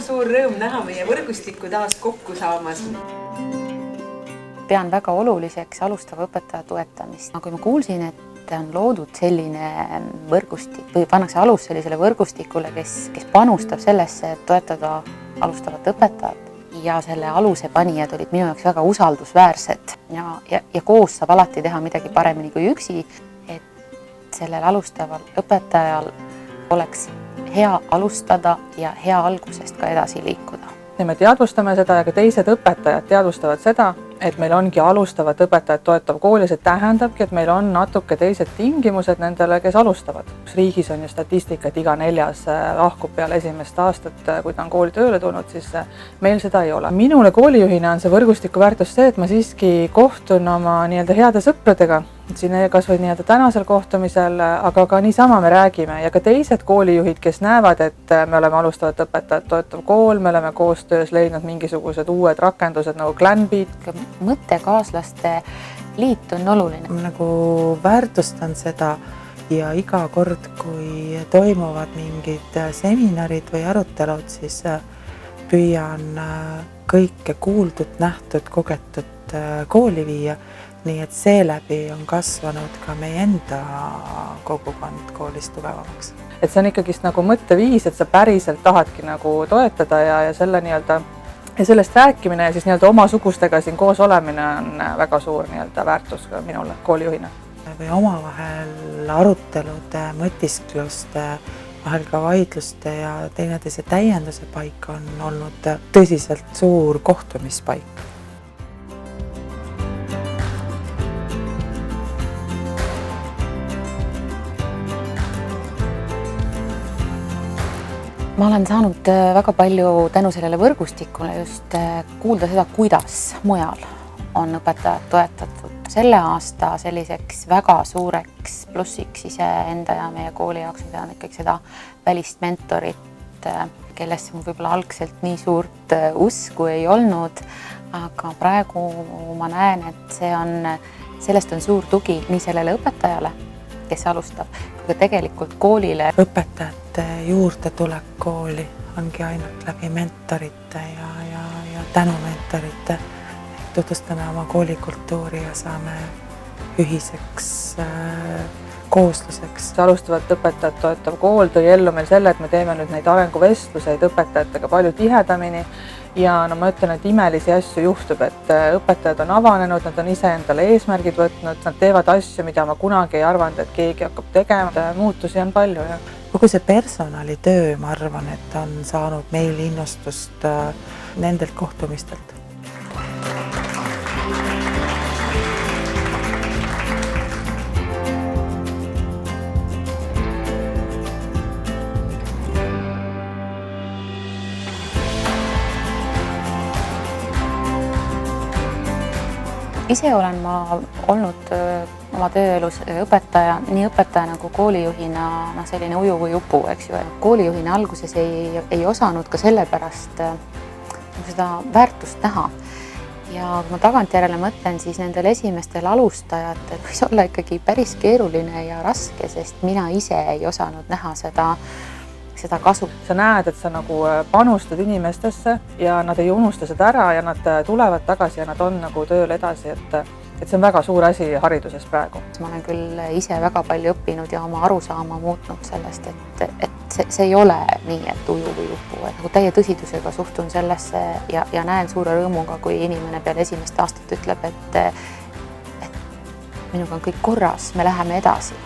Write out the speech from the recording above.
suur rõõm näha meie võrgustikku taas kokku saamas. Pean väga oluliseks alustava õpetaja toetamist. Kui ma kuulsin, et on loodud selline võrgustik või pannakse alus sellisele võrgustikule, kes panustab sellesse, et toetada alustavat õpetajat ja selle aluse panijad olid minu jaoks väga usaldusväärsed ja koos saab alati teha midagi paremini kui üksi, et sellel alustaval õpetajal oleks hea alustada ja hea algusest ka edasi liikuda. Me teadvustame seda ja ka teised õpetajad teadvustavad seda, et meil ongi alustavat õpetajat toetav kool ja see tähendabki, et meil on natuke teised tingimused nendele, kes alustavad. Riigis on ju statistika, et iga 4. lahkub peale esimest aastat, kui ta on kooli tööle tulnud, siis meil seda ei ole. Minule koolijuhina on see võrgustiku väärtus see, et ma siiski kohtun oma heade sõpradega, siin kas või tänasel kohtumisel, aga ka niisama me räägime ja ka teised koolijuhid, kes näevad, et me oleme alustavat õpetajat toetav kool, me oleme koostöös leidnud mingisugused uued rakendused nagu Glanbeat. Mõttekaaslaste liit on oluline. Nagu väärtustan seda ja iga kord, kui toimuvad mingid seminarid või arutelud, siis püüan kõike kuuldud, nähtud, kogetud kooli viia. Nii et seeläbi on kasvanud ka meie enda kogukond koolis tugevamaks. Et see on ikkagist nagu mõtteviis, et sa päriselt tahadki nagu toetada ja selle ja sellest rääkimine ja siis oma sugustega siin koos olemine on väga suur väärtus ka minule koolijuhina. Või omavahel arutelude, mõtiskluste, vahel ka vaidluste ja teineteise täienduse paik on olnud tõsiselt suur kohtumispaik. Ma olen saanud väga palju tänu sellele võrgustikule just kuulda seda, kuidas mujal on õpetajad toetatud. Selle aasta selliseks väga suureks plussiks iseenda ja meie kooli jaoks, mida on ikkagi seda välist mentorit, kellesse mul võib-olla algselt nii suurt usku ei olnud, aga praegu ma näen, et sellest on suur tugi nii sellele õpetajale, kes alustab, kui ka tegelikult koolile. Õpetajate juurde tulek kooli ongi ainult läbi mentorite ja tänu mentorite. Tutvustame oma koolikultuuri ja saame ühiseks koosluseks. Alustavat õpetajat toetav kool tõi ellu meil selle, et me teeme nüüd neid arenguvestluseid õpetajatega palju tihedamini. Ja ma ütlen, et imelisi asju juhtub, et õpetajad on avanenud, nad on ise endale eesmärgid võtnud, nad teevad asju, mida ma kunagi ei arvanud, et keegi hakkab tegema. Muutusi on palju. Kogu see personalitöö, ma arvan, et on saanud meil innustust nendelt kohtumistelt. Ise olen ma olnud oma tööelus õpetaja, nii õpetaja nagu koolijuhina selline uju või upu, eks ju. Koolijuhina alguses ei osanud ka sellepärast seda väärtust näha. Ja kui ma tagantjärele mõtlen, siis nendel esimestel alustajatel võis olla ikkagi päris keeruline ja raske, sest mina ise ei osanud näha seda kasu. Sa näed, et sa nagu panustad inimestesse ja nad ei unusta seda ära ja nad tulevad tagasi ja nad on nagu tööl edasi, et see on väga suur asi hariduses praegu. Ma olen küll ise väga palju õppinud ja oma arusaama muutnud sellest, et see ei ole nii, et uju või upu. Nagu täie tõsidusega suhtun sellesse ja näen suure rõõmuga, kui inimene peale esimest aastat ütleb, et minuga on kõik korras, me läheme edasi.